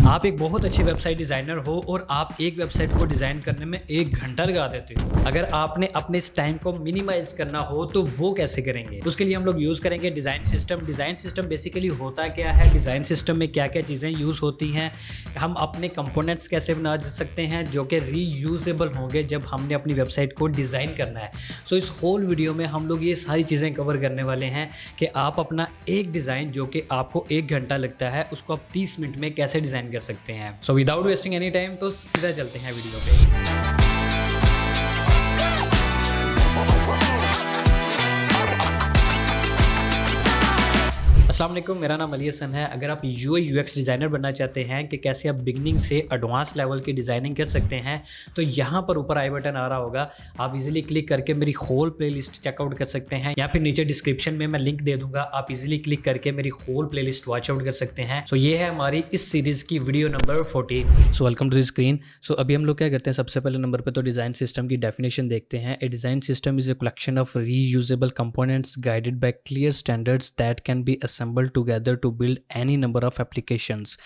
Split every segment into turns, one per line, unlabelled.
आप एक बहुत अच्छी वेबसाइट डिज़ाइनर हो और आप एक वेबसाइट को डिज़ाइन करने में 1 घंटा लगा देते हो। अगर आपने अपने इस टाइम को मिनिमाइज करना हो तो वो कैसे करेंगे? उसके लिए हम लोग यूज़ करेंगे design system. Design system basically होता क्या है, डिज़ाइन सिस्टम में क्या क्या चीज़ें यूज़ होती हैं, हम अपने कंपोनेंट्स कैसे बना सकते हैं जो कि रीयूजेबल होंगे जब हमने अपनी वेबसाइट को डिज़ाइन करना है। सो इस होल वीडियो में हम लोग ये सारी चीज़ें कवर करने वाले हैं कि आप अपना एक डिज़ाइन जो कि आपको 1 घंटा लगता है उसको आप 30 मिनट में कैसे डिज़ाइन कर सकते हैं। So without wasting any time तो सीधा चलते हैं वीडियो पे। अस्सलाम वालेकुम, मेरा नाम अली हसन है। अगर आप यूआई यूएक्स डिज़ाइनर बनना चाहते हैं कि कैसे आप बिगनिंग से एडवांस लेवल की डिज़ाइनिंग कर सकते हैं तो यहाँ पर ऊपर आई बटन आ रहा होगा, आप इजीली क्लिक करके मेरी होल प्लेलिस्ट चेकआउट कर सकते हैं या फिर नीचे डिस्क्रिप्शन में मैं लिंक दे दूंगा, आप इजीली क्लिक करके मेरी होल प्लेलिस्ट वॉच आउट कर सकते हैं। सो ये है हमारी इस सीरीज़ की video number 14। So welcome to the screen. So अभी हम लोग क्या करते हैं, सबसे पहले नंबर पर तो डिज़ाइन सिस्टम की डेफिनेशन देखते हैं। A design system is a collection of reusable components guided by clear standards that can be assembled together to build any number of applications.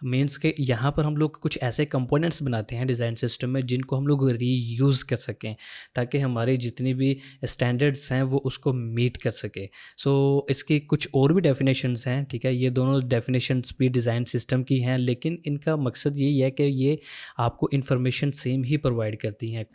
Means के यहाँ पर हम लोग कुछ ऐसे कंपोनेंट्स बनाते हैं डिज़ाइन सिस्टम में जिनको हम लोग रीयूज़ कर सकें ताकि हमारे जितनी भी स्टैंडर्ड्स हैं वो उसको मीट कर सके। सो इसकी कुछ और भी डेफिनेशंस हैं, ठीक है। ये दोनों डेफिनेशंस भी डिज़ाइन सिस्टम की हैं, लेकिन इनका मकसद यही है कि ये आपको इन्फॉर्मेशन सेम ही प्रोवाइड करती हैं।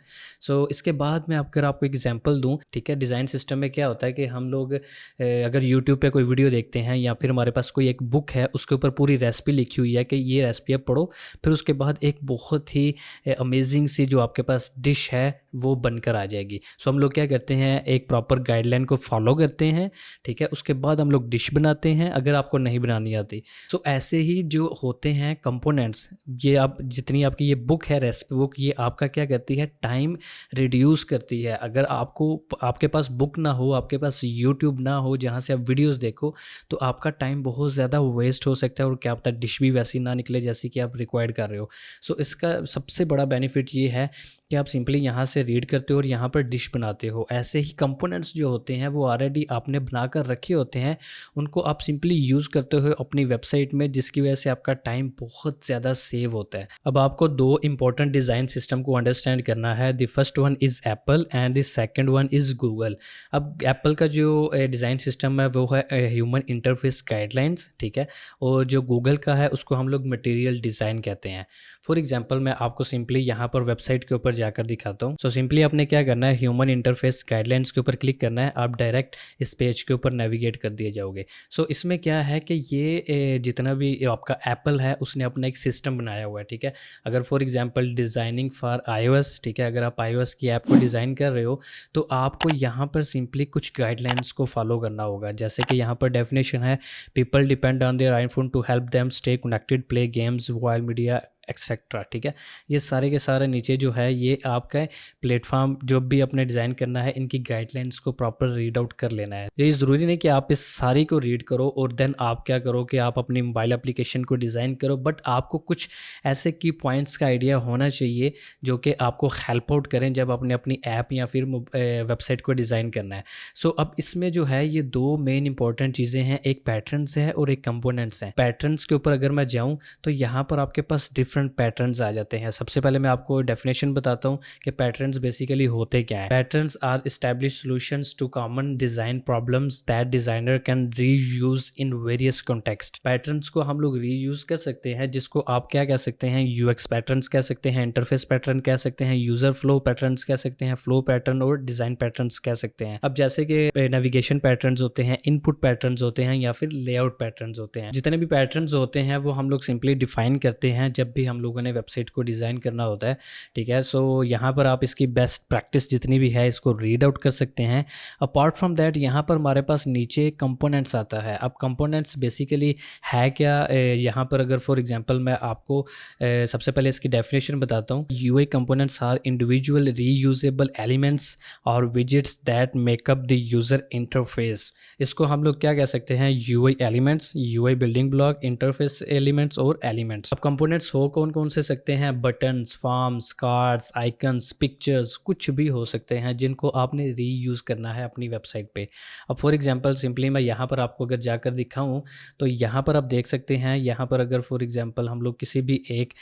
सो इसके बाद मैं अगर आपको एग्जांपल दूं, ठीक है। डिज़ाइन सिस्टम में क्या होता है कि हम लोग अगर यूट्यूब पे कोई वीडियो देखते हैं या फिर हमारे पास कोई एक बुक है उसके ऊपर पूरी रेसिपी लिखी हुई है कि ये रेसिपी आप पढ़ो, फिर उसके बाद एक बहुत ही अमेजिंग सी जो आपके पास डिश है वो बनकर आ जाएगी। सो हम लोग क्या करते हैं, एक प्रॉपर गाइडलाइन को फॉलो करते हैं, ठीक है। उसके बाद हम लोग डिश बनाते हैं अगर आपको नहीं बनानी आती। सो ऐसे ही जो होते हैं कंपोनेंट्स, ये आप जितनी आपकी ये बुक है रेसिपी बुक, ये आपका क्या करती है, टाइम रिड्यूस करती है। अगर आपके पास बुक ना हो, आपके पास यूट्यूब ना हो जहाँ से आप वीडियोस देखो, तो आपका टाइम बहुत ज़्यादा वेस्ट हो सकता है और क्या पता डिश भी वैसी ना निकले जैसी कि आप रिक्वायर्ड कर रहे हो। सो इसका सबसे बड़ा बेनिफिट ये है कि आप सिंपली यहाँ से रीड करते हो और यहाँ पर डिश बनाते हो। ऐसे ही कंपोनेंट्स जो होते हैं वो ऑलरेडी आपने बनाकर रखे होते हैं, उनको आप सिंपली यूज़ करते हो अपनी वेबसाइट में, जिसकी वजह से आपका टाइम बहुत ज़्यादा सेव होता है। अब आपको दो इंपॉर्टेंट डिज़ाइन सिस्टम को अंडरस्टैंड करना है। The first one is Apple and the second one is Google. अब एप्पल का जो डिज़ाइन सिस्टम है वो है ह्यूमन इंटरफेस गाइडलाइंस, ठीक है। और जो गूगल का है उसको हम लोग मटेरियल डिज़ाइन कहते हैं। फॉर एग्जांपल मैं आपको सिंपली यहाँ पर वेबसाइट के ऊपर जाकर दिखाता हूँ। सो सिंपली आपने क्या करना है, ह्यूमन इंटरफेस गाइडलाइंस के ऊपर क्लिक करना है, आप डायरेक्ट इस पेज के ऊपर नेविगेट कर दिए जाओगे। सो इसमें क्या है कि ये जितना भी आपका एप्पल है उसने अपना एक सिस्टम बनाया हुआ है, ठीक है। अगर for example designing for iOS, ठीक है, अगर आप iOS की ऐप को डिज़ाइन कर रहे हो तो आपको यहाँ पर सिंपली कुछ गाइडलाइंस को फॉलो करना होगा। जैसे कि यहाँ पर डेफिनेशन है, people depend on their iPhone to help them stay connected, play games, while media etcetera, ठीक है। ये सारे के सारे नीचे जो है ये आपका प्लेटफॉर्म जो भी अपने डिज़ाइन करना है इनकी गाइडलाइंस को प्रॉपर रीड आउट कर लेना है। ये ज़रूरी नहीं कि आप इस सारी को रीड करो और देन आप क्या करो कि आप अपनी मोबाइल एप्लीकेशन को डिज़ाइन करो, बट आपको कुछ ऐसे की पॉइंट्स का आइडिया होना चाहिए जो कि आपको हेल्प आउट करें जब आपने अपनी ऐप या फिर वेबसाइट को डिज़ाइन करना है। सो अब इसमें जो है ये दो मेन इंपॉर्टेंट चीज़ें हैं, एक पैटर्न्स है और एक कंपोनेंट्स हैं। पैटर्न्स के ऊपर अगर मैं जाऊँ तो यहाँ पर आपके पास डिफरेंट पैटर्न्स आ जाते हैं। सबसे पहले मैं आपको डेफिनेशन बताता हूँ कि पैटर्न्स बेसिकली होते क्या हैं। Patterns are established solutions to common design problems that designer can reuse in various context. Patterns को हम लोग रीयूज कर सकते हैं, जिसको आप क्या कह सकते हैं, यूएक्स पैटर्न्स कह सकते हैं, इंटरफेस पैटर्न कह सकते हैं, यूजर फ्लो पैटर्न्स कह सकते हैं, फ्लो पैटर्न और डिज़ाइन पैटर्न्स कह सकते हैं। अब जैसे कि नेविगेशन पैटर्न्स होते हैं, इनपुट पैटर्न्स होते हैं या फिर लेआउट पैटर्न्स होते हैं। जितने भी पैटर्न्स होते हैं वो हम लोग सिंपली डिफाइन करते हैं जब भी हम लोगों ने वेबसाइट को डिज़ाइन करना होता है, ठीक है। सो यहाँ पर आप इसकी बेस्ट प्रैक्टिस जितनी भी है इसको रीड आउट कर सकते हैं। अपार्ट फ्रॉम दैट यहाँ पर हमारे पास नीचे कंपोनेंट्स आता है। अब कंपोनेंट्स बेसिकली है क्या, यहाँ पर अगर फॉर एग्जांपल मैं आपको सबसे पहले इसकी डेफिनेशन बताता हूँ। UI components are individual reusable elements और widgets that make up the user interface. इसको हम लोग क्या कह सकते हैं, UI elements, UI building block, interface elements और एलिमेंट्स। अब कंपोनेंट्स हो कौन कौन से सकते हैं, buttons, forms, cards, icons, pictures, कुछ भी हो सकते हैं जिनको आपने रीयूज़ करना है अपनी वेबसाइट पे। अब फॉर एग्जांपल सिंपली मैं यहाँ पर आपको अगर जाकर दिखाऊँ तो यहाँ पर आप देख सकते हैं, यहाँ पर अगर फॉर एग्जांपल हम लोग किसी भी एक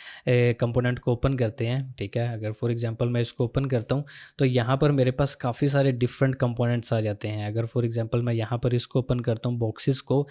कंपोनेंट को ओपन करते हैं, ठीक है, अगर फॉर एग्जांपल मैं इसको ओपन करता हूँ तो यहाँ पर मेरे पास काफ़ी सारे डिफरेंट कंपोनेंट्स आ जाते हैं। अगर फॉर एग्जांपल मैं यहाँ पर इसको ओपन करता हूँ बॉक्सेस को,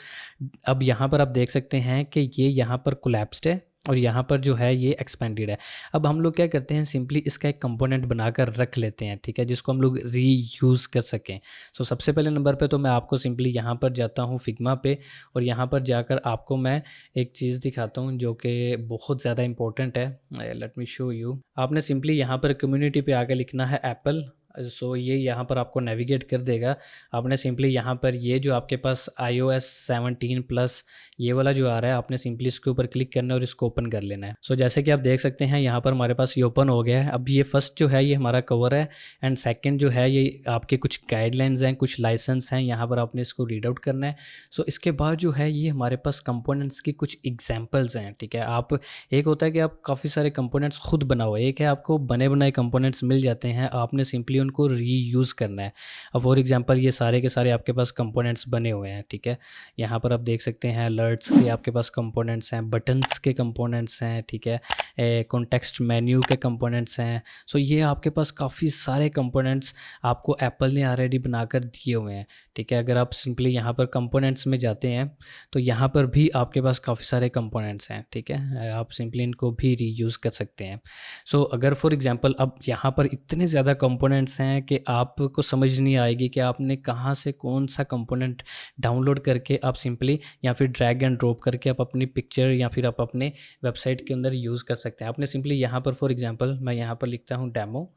अब यहाँ पर आप देख सकते हैं कि ये यहाँ पर कोलैप्स्ड है और यहाँ पर जो है ये एक्सपेंडेड है। अब हम लोग क्या करते हैं, सिंपली इसका एक कंपोनेंट बनाकर रख लेते हैं, ठीक है, जिसको हम लोग रीयूज़ कर सकें। सो सबसे पहले नंबर पे तो मैं आपको सिंपली यहाँ पर जाता हूँ फिग्मा पे और यहाँ पर जाकर आपको मैं एक चीज़ दिखाता हूँ जो कि बहुत ज़्यादा इंपॉर्टेंट है। Let me show you. आपने सिंपली यहाँ पर कम्युनिटी पे आकर लिखना है एप्पल। सो ये यहाँ पर आपको नेविगेट कर देगा। आपने सिंपली यहाँ पर ये जो आपके पास iOS 17 प्लस ये वाला जो आ रहा है, आपने सिंपली इसके ऊपर क्लिक करना है और इसको ओपन कर लेना है। सो जैसे कि आप देख सकते हैं यहाँ पर हमारे पास ये ओपन हो गया है। अब ये फर्स्ट जो है ये हमारा कवर है एंड सेकंड जो है ये आपके कुछ गाइडलाइंस हैं, कुछ लाइसेंस हैं, यहाँ पर आपने इसको रीड आउट करना है। सो इसके बाद जो है ये हमारे पास कंपोनेंट्स की कुछ एग्जाम्पल्स हैं, ठीक है। आप एक होता है कि आप काफ़ी सारे कंपोनेंट्स खुद बनाओ, एक है आपको बने बनाए कंपोनेंट्स मिल जाते हैं, आपने सिंपली उनको रीयूज़ करना है। अब फॉर एग्जांपल ये सारे के सारे आपके पास कंपोनेंट्स बने हुए हैं, ठीक है। यहाँ पर आप देख सकते हैं अलर्ट्स के आपके पास कंपोनेंट्स हैं, बटन्स के कंपोनेंट्स हैं, ठीक है, कॉन्टेक्स्ट मेन्यू के कंपोनेंट्स हैं। सो ये आपके पास काफ़ी सारे कंपोनेंट्स आपको एप्पल ने ऑलरेडी बनाकर दिए हुए हैं, ठीक है। अगर आप सिंपली यहाँ पर कंपोनेंट्स में जाते हैं तो यहाँ पर भी आपके पास काफ़ी सारे कंपोनेंट्स हैं, ठीक है, आप सिंपली इनको भी रीयूज़ कर सकते हैं। सो अगर फॉर एग्जांपल अब यहाँ पर इतने ज़्यादा कंपोनेंट्स हैं कि आपको समझ नहीं आएगी कि आपने कहाँ से कौन सा कंपोनेंट डाउनलोड करके आप सिंपली या फिर ड्रैग एंड ड्रॉप करके आप अपनी पिक्चर या फिर आप अपने वेबसाइट के अंदर यूज़ कर सकते हैं। आपने सिंपली यहाँ पर फॉर एग्जांपल मैं यहाँ पर लिखता हूँ डेमो,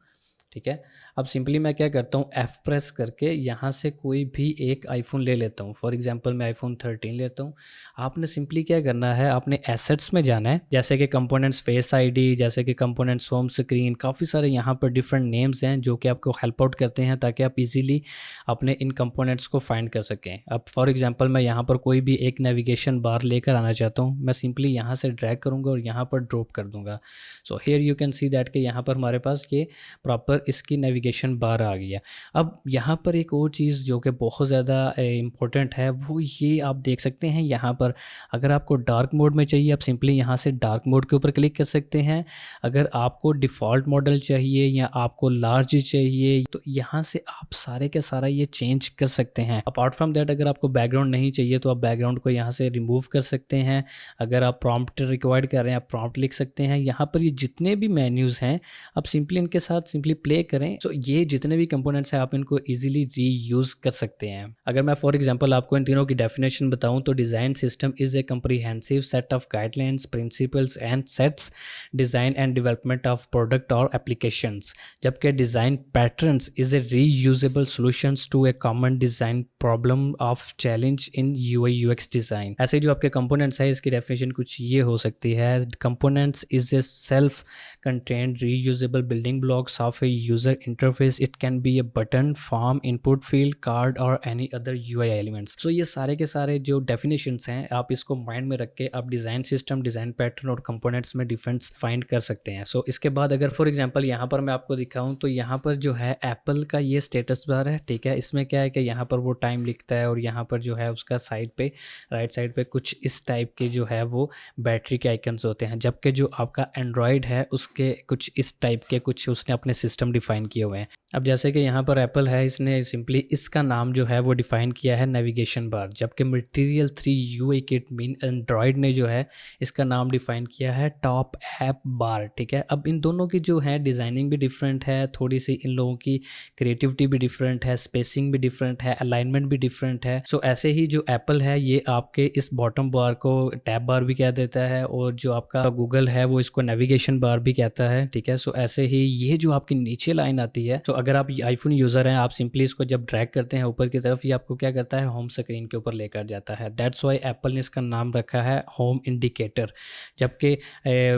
ठीक है। अब सिंपली मैं क्या करता हूँ, F प्रेस करके यहाँ से कोई भी एक आईफोन ले लेता हूँ। फॉर एग्जांपल मैं आईफोन 13 लेता हूँ। आपने सिंपली क्या करना है, आपने एसेट्स में जाना है, जैसे कि कंपोनेंट्स फेस आईडी, जैसे कि कंपोनेंट्स होम स्क्रीन, काफ़ी सारे यहाँ पर डिफरेंट नेम्स हैं जो कि आपको हेल्प आउट करते हैं ताकि आप इजीली अपने इन कंपोनेंट्स को फाइंड कर सकें। अब फॉर एग्जांपल मैं यहाँ पर कोई भी एक नेविगेशन बार लेकर आना चाहता हूँ, मैं सिंपली यहाँ से ड्रैग करूँगा और यहाँ पर ड्रॉप कर दूँगा। So here you can see that कि यहाँ पर हमारे पास ये प्रॉपर इसकी नेविगेशन बार आ गई है। अब यहाँ पर एक और चीज़ जो कि बहुत ज़्यादा इम्पोर्टेंट है वो ये आप देख सकते हैं, यहाँ पर अगर आपको डार्क मोड में चाहिए आप सिंपली यहाँ से डार्क मोड के ऊपर क्लिक कर सकते हैं। अगर आपको डिफ़ॉल्ट मॉडल चाहिए या आपको लार्ज चाहिए तो यहाँ से आप सारे के सारा ये चेंज कर सकते हैं। अपार्ट फ्रॉम दैट अगर आपको बैकग्राउंड नहीं चाहिए तो आप बैकग्राउंड को यहाँ से रिमूव कर सकते हैं। अगर आप प्रॉम्प्ट रिक्वायर्ड कर रहे हैं आप प्रॉम्प्ट लिख सकते हैं। यहाँ पर ये जितने भी मेन्यूज़ हैं आप सिंपली इनके साथ सिंपली प्ले करें। सो ये जितने भी कंपोनेंट्स हैं आप इनको इजीली रीयूज़ कर सकते हैं। अगर मैं फॉर एग्जांपल आपको इन तीनों की डेफिनेशन बताऊं तो design system is a comprehensive set of guidelines, principles and sets design and development of product और एप्लीकेशंस, जबकि design patterns is a reusable solutions to a common design problem of challenge in UI UX design. ऐसे जो आपके components है इसकी definition कुछ ये हो सकती है, components is a self contained reusable building blocks of A user interface. It can be a button, form, input field, card or any other UI elements. So ये सारे के सारे जो definitions हैं आप इसको माइंड में रख के आप डिज़ाइन सिस्टम, डिज़ाइन पैटर्न और कंपोनेंट्स में डिफरेंस फाइंड कर सकते हैं। सो इसके बाद अगर फॉर एग्जांपल यहाँ पर मैं आपको दिखाऊं तो यहाँ पर जो है एप्पल का ये स्टेटस बार है, ठीक है। इसमें क्या है कि यहाँ पर वो टाइम लिखता है और यहाँ पर जो है उसका साइड पे राइट साइड पे कुछ इस टाइप के जो है वो बैटरी के आइकन्स होते हैं, जबकि जो आपका एंड्रॉयड है उसके कुछ इस टाइप के कुछ उसने अपने सिस्टम डिफाइन किए हुए हैं। अब जैसे कि यहाँ पर एप्पल है, इसने सिंपली इसका नाम जो है वो डिफ़ाइन किया है नेविगेशन बार, जबकि material 3 UI kit mean Android ने जो है इसका नाम डिफ़ाइन किया है टॉप ऐप बार, ठीक है। अब इन दोनों की जो है डिज़ाइनिंग भी डिफरेंट है, थोड़ी सी इन लोगों की क्रिएटिविटी भी डिफरेंट है, स्पेसिंग भी डिफरेंट है, अलाइनमेंट भी डिफरेंट है। सो ऐसे ही जो एप्पल है ये आपके इस बॉटम बार को टैब बार भी कह देता है और जो आपका गूगल है वो इसको नेविगेशन बार भी कहता है, ठीक है। सो ऐसे ही ये जो आपकी नीचे लाइन आती है, तो अगर आप आईफोन यूज़र हैं, आप सिंपली इसको जब ड्रैग करते हैं ऊपर की तरफ, ये आपको क्या करता है, होम स्क्रीन के ऊपर लेकर जाता है। दैट्स वाई एप्पल ने इसका नाम रखा है होम इंडिकेटर, जबकि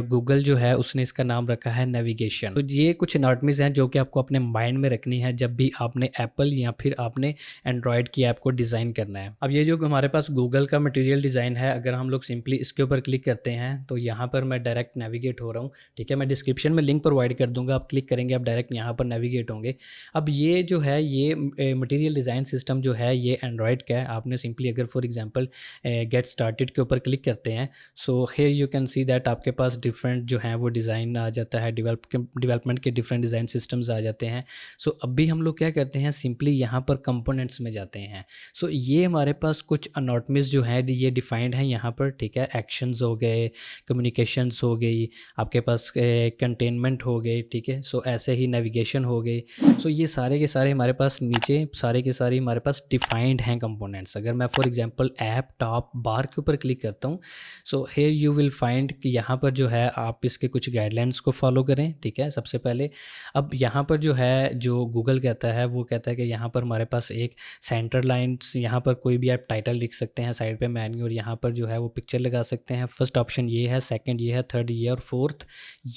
गूगल जो है उसने इसका नाम रखा है नेविगेशन। तो ये कुछ एनाटॉमीज़ हैं जो कि आपको अपने माइंड में रखनी है जब भी आपने एप्पल या फिर आपने एंड्रॉयड की ऐप को डिज़ाइन करना है। अब ये जो हमारे पास गूगल का मटेरियल डिज़ाइन है, अगर हम लोग सिंपली इसके ऊपर क्लिक करते हैं तो यहाँ पर मैं डायरेक्ट नेविगेट हो रहा हूँ, ठीक है। मैं डिस्क्रिप्शन में लिंक प्रोवाइड कर दूंगा, आप क्लिक करेंगे आप डायरेक्ट यहाँ पर नेविगेट होंगे। अब ये जो है ये मटेरियल डिज़ाइन सिस्टम जो है ये एंड्रॉयड का है। आपने सिंपली अगर फॉर एग्जांपल गेट स्टार्टेड के ऊपर क्लिक करते हैं, so here you can see that आपके पास डिफरेंट जो है वो डिज़ाइन आ जाता है, डेवलपमेंट के डिफरेंट डिज़ाइन सिस्टम्स आ जाते हैं। सो अभी हम लोग क्या करते हैं, सिंपली यहाँ पर कंपोनेंट्स में जाते हैं। सो ये हमारे पास कुछ अनॉटमीज जो है ये डिफाइंड है यहाँ पर, ठीक है। एक्शंस हो गए, कम्युनिकेशंस हो गई, आपके पास कंटेनमेंट हो गए, ठीक है। सो ऐसे ही नेविगेशन हो गई। सो ये सारे के सारे हमारे पास नीचे सारे के सारे हमारे पास डिफाइंड हैं कंपोनेंट्स। अगर मैं फॉर एग्जांपल ऐप टॉप बार के ऊपर क्लिक करता हूँ, so here you will find कि यहाँ पर जो है आप इसके कुछ गाइडलाइंस को फॉलो करें, ठीक है। सबसे पहले अब यहाँ पर जो है जो गूगल कहता है वो कहता है कि यहाँ पर हमारे पास एक सेंटर लाइन्स, यहाँ पर कोई भी आप टाइटल लिख सकते हैं साइड पे मेन्यू, और यहाँ पर जो है वो पिक्चर लगा सकते हैं। फर्स्ट ऑप्शन ये है, सेकंड ये है, थर्ड ये और फोर्थ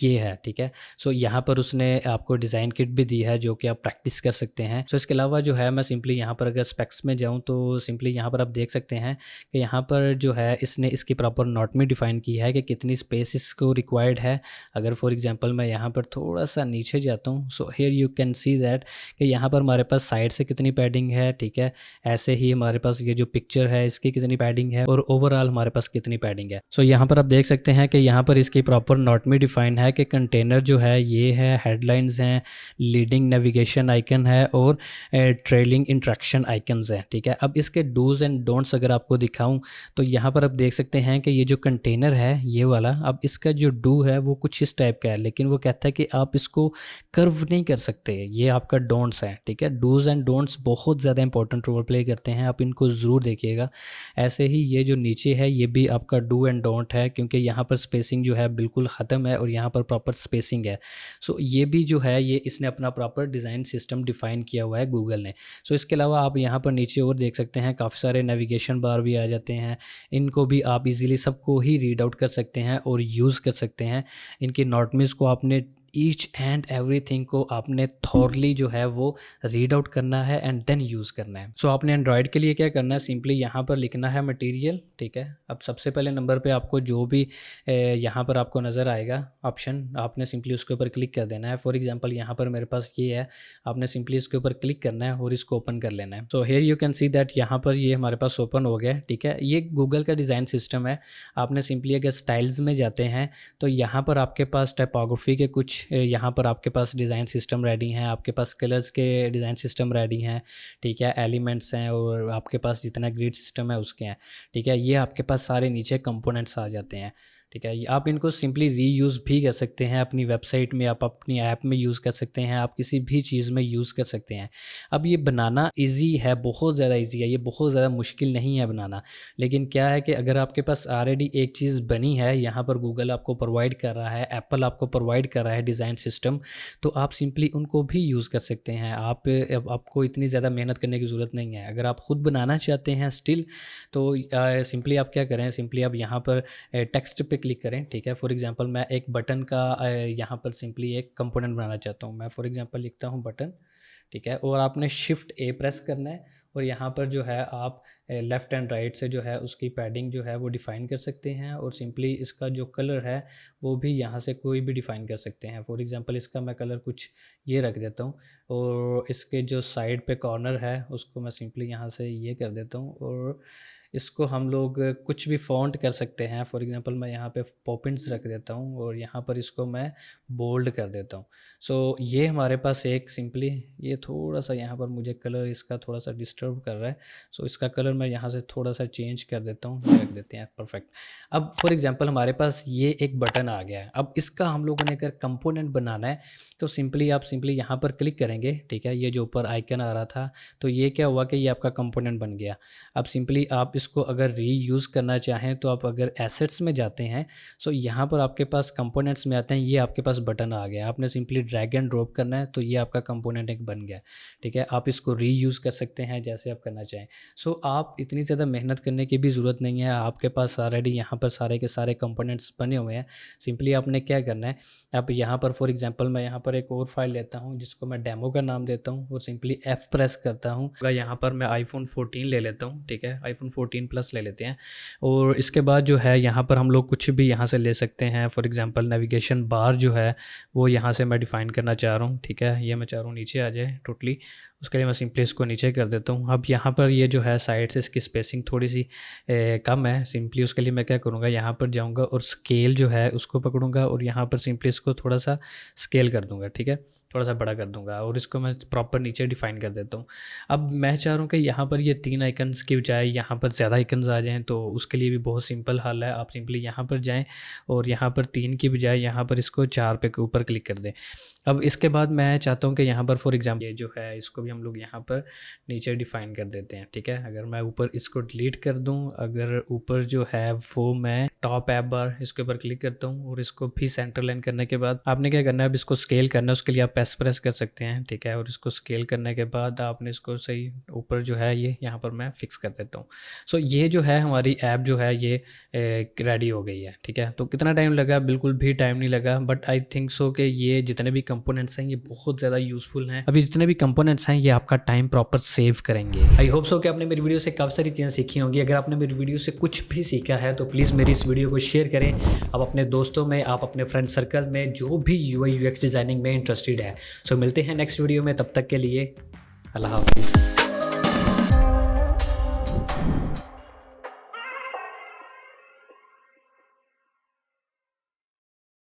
ये है, ठीक है। सो यहाँ पर उसने आपको डिज़ाइन किट भी दी है जो कि आप प्रैक्टिस कर सकते हैं। सो इसके अलावा जो है मैं सिंपली यहाँ पर अगर स्पेक्स में जाऊँ तो सिंपली यहाँ पर आप देख सकते हैं कि यहाँ पर जो है इसने इसकी प्रॉपर नॉटमी डिफ़ाइन की है कि कितनी स्पेस इसको रिक्वायर्ड है। अगर फॉर एग्जांपल मैं यहाँ पर थोड़ा सा नीचे जाता हूँ, so here you can see that कि यहाँ पर हमारे पास साइड से कितनी पैडिंग है, ठीक है। ऐसे ही हमारे पास ये जो पिक्चर है इसकी कितनी पैडिंग है और ओवरऑल हमारे पास कितनी पैडिंग है। सो यहाँ पर आप देख सकते हैं कि यहाँ पर इसकी प्रॉपर नॉटमी डिफाइन है कि कंटेनर जो है ये है, हेडलाइंस हैं, लीडिंग नेविगेशन आइकन है और ट्रेलिंग इंट्रैक्शन आइकन्स हैं, ठीक है। अब इसके डूज एंड डोंट्स अगर आपको दिखाऊं तो यहाँ पर आप देख सकते हैं कि ये जो कंटेनर है ये वाला, अब इसका जो डू है वो कुछ इस टाइप का है, लेकिन वो कहता है कि आप इसको कर्व नहीं कर सकते, ये आपका डोंट्स है, ठीक है। डूज एंड डोंट्स बहुत ज़्यादा इंपॉर्टेंट रोल प्ले करते हैं, आप इनको ज़रूर देखिएगा। ऐसे ही ये जो नीचे है ये भी आपका डू एंड डोंट है, क्योंकि यहाँ पर स्पेसिंग जो है बिल्कुल ख़त्म है और यहाँ पर प्रॉपर स्पेसिंग है। सो ये भी जो है ये इसने अपना प्रॉपर डिज़ाइन सिस्टम डिफ़ाइन किया हुआ है गूगल ने। सो इसके अलावा आप यहाँ पर नीचे और देख सकते हैं काफ़ी सारे नेविगेशन बार भी आ जाते हैं, इनको भी आप इजीली सबको ही रीड आउट कर सकते हैं और यूज़ कर सकते हैं। इनकी नॉटमीज़ को आपने ईच एंड एवरीथिंग को आपने थॉरली जो है वो रीड आउट करना है एंड देन यूज़ करना है। सो आपने एंड्रॉयड के लिए क्या करना है, सिंपली यहाँ पर लिखना है मटेरियल, ठीक है। अब सबसे पहले नंबर पे आपको जो भी यहाँ पर आपको नज़र आएगा ऑप्शन, आपने सिंपली उसके ऊपर क्लिक कर देना है। फॉर एग्जांपल यहाँ पर मेरे पास ये है, आपने सिंपली इसके ऊपर क्लिक करना है और इसको ओपन कर लेना है। So here you can see that यहाँ पर ये हमारे पास ओपन हो गया, ठीक है। ये गूगल का डिज़ाइन सिस्टम है। आपने सिंपली अगर स्टाइल्स में जाते हैं तो यहाँ पर आपके पास टाइपोग्राफी के कुछ यहाँ पर आपके पास डिज़ाइन सिस्टम रेडी हैं, आपके पास कलर्स के डिज़ाइन सिस्टम रेडी हैं, ठीक है। एलिमेंट्स हैं और आपके पास जितना ग्रिड सिस्टम है उसके हैं, ठीक है। ये आपके पास सारे नीचे कंपोनेंट्स आ जाते हैं, ठीक है। आप इनको सिंपली रीयूज़ भी कर सकते हैं अपनी वेबसाइट में, आप अपनी ऐप में यूज़ कर सकते हैं, आप किसी भी चीज़ में यूज़ कर सकते हैं। अब ये बनाना इजी है, बहुत ज़्यादा इजी है, ये बहुत ज़्यादा मुश्किल नहीं है बनाना। लेकिन क्या है कि अगर आपके पास ऑलरेडी एक चीज़ बनी है, यहाँ पर गूगल आपको प्रोवाइड कर रहा है, एप्पल आपको प्रोवाइड कर रहा है डिज़ाइन सिस्टम, तो आप सिंपली उनको भी यूज़ कर सकते हैं। आपको इतनी ज़्यादा मेहनत करने की ज़रूरत नहीं है। अगर आप ख़ुद बनाना चाहते हैं स्टिल, तो सिंपली आप क्या करें, सिंपली आप यहाँ पर टेक्स्ट पे क्लिक करें, ठीक है। फॉर एग्जांपल मैं एक बटन का यहाँ पर सिंपली एक कंपोनेंट बनाना चाहता हूँ। मैं फॉर एग्जांपल लिखता हूँ बटन, ठीक है। और आपने शिफ्ट ए प्रेस करना है और यहाँ पर जो है आप लेफ़्ट एंड राइट से जो है उसकी पैडिंग जो है वो डिफ़ाइन कर सकते हैं और सिंपली इसका जो कलर है वो भी यहाँ से कोई भी डिफ़ाइन कर सकते हैं। फॉर एग्जांपल इसका मैं कलर कुछ ये रख देता हूँ और इसके जो साइड पे कॉर्नर है उसको मैं सिंपली यहाँ से ये कर देता हूँ और इसको हम लोग कुछ भी फ़ॉन्ट कर सकते हैं। फॉर एग्जांपल मैं यहाँ पे पॉपिंस रख देता हूँ और यहाँ पर इसको मैं बोल्ड कर देता हूँ। सो ये हमारे पास एक सिंपली ये थोड़ा सा यहाँ पर मुझे कलर इसका थोड़ा सा डिस्टर्ब कर रहा है, सो इसका कलर मैं यहाँ से थोड़ा सा चेंज कर देता हूँ, ये रख देते हैं, परफेक्ट। अब फॉर एग्जांपल हमारे पास ये एक बटन आ गया है। अब इसका हम लोगों ने अगर कंपोनेंट बनाना है तो सिंपली आप यहाँ पर क्लिक करेंगे, ठीक है। ये जो ऊपर आइकन आ रहा था तो ये क्या हुआ कि ये आपका कंपोनेंट बन गया। अब सिंपली आप इसको अगर रीयूज़ करना चाहें तो आप अगर एसेट्स में जाते हैं, सो यहाँ पर आपके पास कंपोनेंट्स में आते हैं, ये आपके पास बटन आ गया, आपने सिंपली ड्रैग एंड ड्रॉप करना है तो ये आपका कंपोनेंट एक बन गया। ठीक है, आप इसको रीयूज़ कर सकते हैं जैसे आप करना चाहें। सो आप इतनी ज़्यादा मेहनत करने की भी ज़रूरत नहीं है, आपके पास ऑलरेडी यहाँ पर सारे के सारे कंपोनेंट्स बने हुए हैं। सिंपली आपने क्या करना है, आप यहाँ पर फॉर एग्जांपल मैं यहाँ पर एक और फाइल लेता हूँ जिसको मैं डेमो का नाम देता हूँ और सिंपली F प्रेस करता हूँ। यहाँ पर मैं iPhone 14 ले लेता हूँ। ठीक है, iPhone 14 प्लस ले लेते हैं और इसके बाद जो है यहाँ पर हम लोग कुछ भी यहाँ से ले सकते हैं। फॉर एग्जांपल नेविगेशन बार जो है वो यहाँ से मैं डिफ़ाइन करना चाह रहा हूँ। ठीक है, ये मैं चाह रहा हूँ नीचे आ जाए टोटली, उसके लिए मैं सिंपली इसको नीचे कर देता हूँ। अब यहाँ पर ये जो है साइड से इसकी स्पेसिंग थोड़ी सी कम है, सिंपली उसके लिए मैं क्या करूँगा, यहाँ पर जाऊँगा और स्केल जो है उसको पकड़ूँगा और यहाँ पर सिंपली इसको थोड़ा सा स्केल कर दूँगा। ठीक है, थोड़ा सा बड़ा कर दूँगा और इसको मैं प्रॉपर नीचे डिफ़ाइन कर देता हूँ। अब मैं चाह रहा हूँ कि यहाँ पर ये 3 आइकन्स की बजाय यहाँ पर ज़्यादा आइकन्स आ जाएँ, तो उसके लिए भी बहुत सिंपल हल है। आप सिंपली यहाँ पर जाएँ और यहाँ पर 3 की बजाय यहाँ पर इसको 4 पे ऊपर क्लिक कर दें। अब इसके बाद मैं चाहता हूँ कि यहाँ पर फॉर एग्जाम्पल ये जो है इसको भी हम लोग यहाँ पर नीचे डिफ़ाइन कर देते हैं। ठीक है, अगर मैं ऊपर इसको डिलीट कर दूँ, अगर ऊपर जो है वो मैं टॉप ऐप बार इसके ऊपर क्लिक करता हूँ और इसको भी सेंटर लाइन करने के बाद आपने क्या करना है, अब इसको स्केल करना है, उसके लिए आप प्रेस कर सकते हैं। ठीक है, और इसको स्केल करने के बाद आपने इसको सही ऊपर जो है ये यहाँ पर मैं फिक्स कर देता हूँ। सो ये जो है हमारी ऐप जो है ये रेडी हो गई है। ठीक है, तो कितना टाइम लगा, बिल्कुल भी टाइम नहीं लगा, बट आई थिंक सो कि ये जितने भी कंपोनेंट्स हैं ये बहुत ज़्यादा यूज़फुल हैं। अभी जितने भी कंपोनेंट्स हैं ये आपका टाइम प्रॉपर सेव करेंगे। आई होप सो कि आपने मेरी वीडियो से काफ़ी सारी चीज़ें सीखी होंगी। अगर आपने मेरी वीडियो से कुछ भी सीखा है तो प्लीज़ मेरी इस वीडियो को शेयर करें। आप अपने दोस्तों में, आप अपने फ्रेंड सर्कल में जो भी UI UX डिज़ाइनिंग में इंटरेस्टेड है। सो मिलते हैं नेक्स्ट वीडियो में, तब तक के लिए अल्लाह हाफिज़।